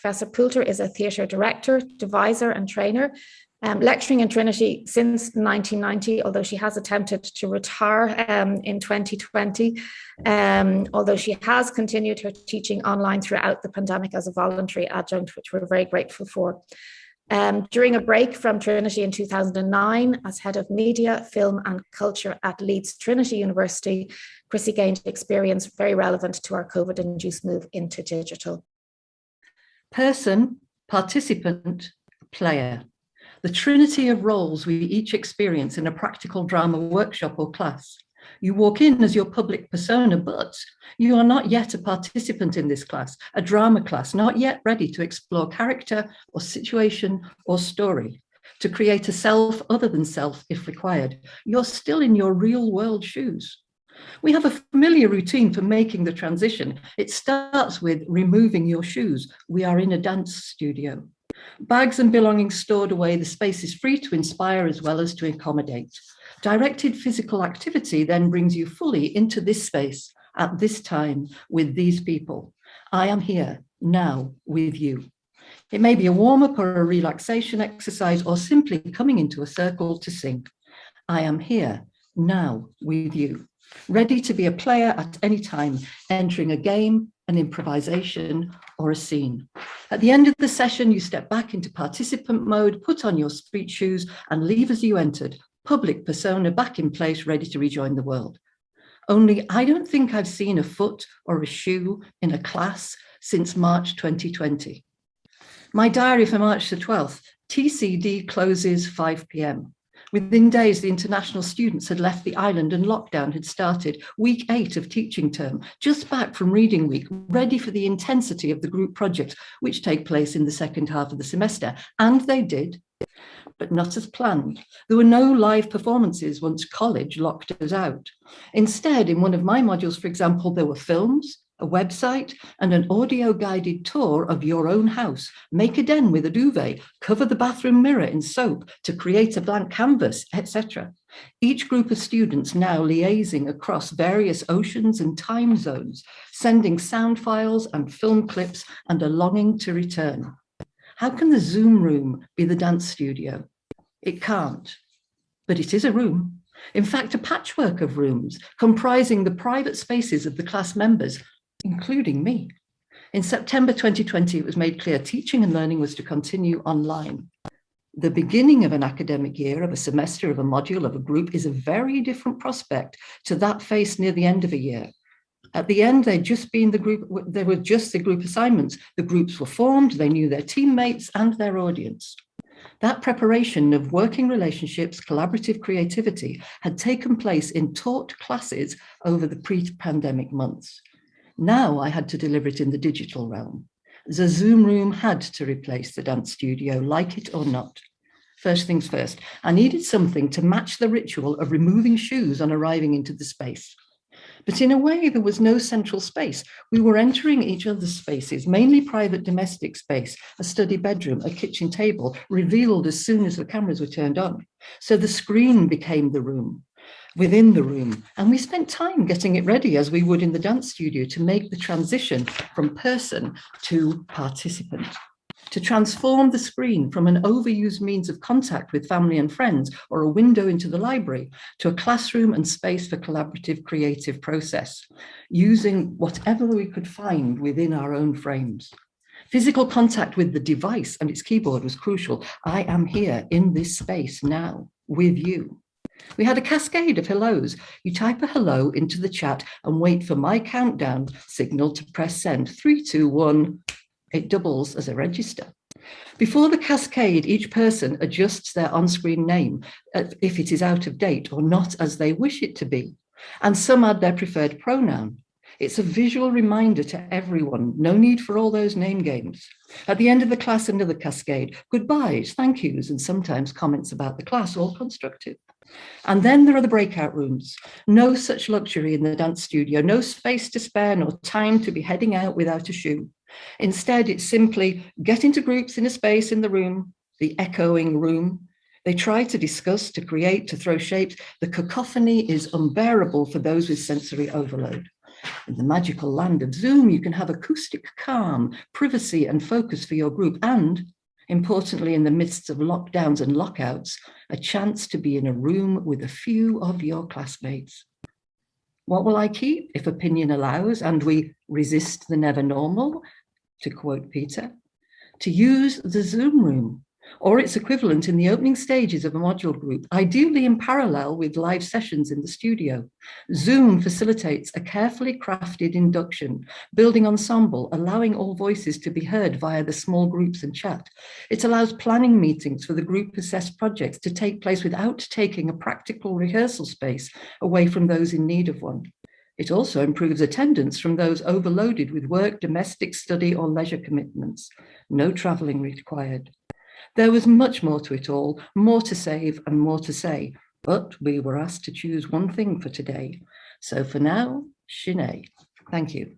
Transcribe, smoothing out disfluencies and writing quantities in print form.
Professor Poulter is a theatre director, deviser and trainer, lecturing in Trinity since 1990, although she has attempted to retire in 2020, although she has continued her teaching online throughout the pandemic as a voluntary adjunct, which we're very grateful for. During a break from Trinity in 2009 as head of media, film and culture at Leeds Trinity University, Chrissie gained experience very relevant to our COVID-induced move into digital. Person, participant, player. The trinity of roles we each experience in a practical drama workshop or class. You walk in as your public persona, but you are not yet a participant in this class, a drama class, not yet ready to explore character or situation or story, to create a self other than self if required. You're still in your real world shoes. We have a familiar routine for making the transition. It starts with removing your shoes. We are in a dance studio. Bags and belongings stored away, the space is free to inspire as well as to accommodate. Directed physical activity then brings you fully into this space at this time with these people. I am here now with you. It may be a warm-up or a relaxation exercise or simply coming into a circle to sing. I am here now with you, ready to be a player at any time, entering a game, an improvisation, or a scene. At the end of the session, you step back into participant mode, put on your street shoes, and leave as you entered, public persona back in place, ready to rejoin the world. Only I don't think I've seen a foot or a shoe in a class since March 2020. My diary for March the 12th, TCD closes 5 p.m. Within days, the international students had left the island and lockdown had started. Week 8 of teaching term, just back from reading week, ready for the intensity of the group projects, which take place in the second half of the semester. And they did, but not as planned. There were no live performances once college locked us out. Instead, in one of my modules, for example, there were films, a website, and an audio-guided tour of your own house. Make a den with a duvet, cover the bathroom mirror in soap to create a blank canvas, etc. Each group of students now liaising across various oceans and time zones, sending sound files and film clips and a longing to return. How can the Zoom room be the dance studio? It can't, but it is a room. In fact, a patchwork of rooms comprising the private spaces of the class members, including me. In September 2020, it was made clear teaching and learning was to continue online. The beginning of an academic year, of a semester, of a module, of a group is a very different prospect to that faced near the end of a year. At the end, they'd just been the group, they were just the group assignments. The groups were formed, they knew their teammates and their audience. That preparation of working relationships, collaborative creativity had taken place in taught classes over the pre-pandemic months. Now I had to deliver it in the digital realm. The Zoom room had to replace the dance studio, like it or not. First things first, I needed something to match the ritual of removing shoes on arriving into the space. But in a way, there was no central space. We were entering each other's spaces, mainly private domestic space, a study bedroom, a kitchen table, revealed as soon as the cameras were turned on. So the screen became the room, within the room. And we spent time getting it ready as we would in the dance studio to make the transition from person to participant. To transform the screen from an overused means of contact with family and friends or a window into the library to a classroom and space for collaborative creative process, using whatever we could find within our own frames. Physical contact with the device and its keyboard was crucial. I am here in this space now with you. We had a cascade of hellos. You type a hello into the chat and wait for my countdown signal to press send. 3, 2, 1. It doubles as a register. Before the cascade, each person adjusts their on-screen name if it is out of date or not as they wish it to be. And some add their preferred pronoun. It's a visual reminder to everyone. No need for all those name games. At the end of the class, another cascade. Goodbyes, thank yous, and sometimes comments about the class, all constructive. And then there are the breakout rooms. No such luxury in the dance studio. No space to spare, nor time to be heading out without a shoe. Instead, it's simply get into groups in a space in the room, the echoing room. They try to discuss, to create, to throw shapes. The cacophony is unbearable for those with sensory overload. In the magical land of Zoom, you can have acoustic calm, privacy and focus for your group, and importantly, in the midst of lockdowns and lockouts, a chance to be in a room with a few of your classmates. What will I keep if opinion allows and we resist the never normal? To quote Peter, to use the Zoom room or its equivalent in the opening stages of a module group, ideally in parallel with live sessions in the studio. Zoom facilitates a carefully crafted induction, building ensemble, allowing all voices to be heard via the small groups and chat. It allows planning meetings for the group assessed projects to take place without taking a practical rehearsal space away from those in need of one. It also improves attendance from those overloaded with work, domestic, study, or leisure commitments. No traveling required. There was much more to it all, more to save and more to say, but we were asked to choose one thing for today. So for now, Sinead. Thank you.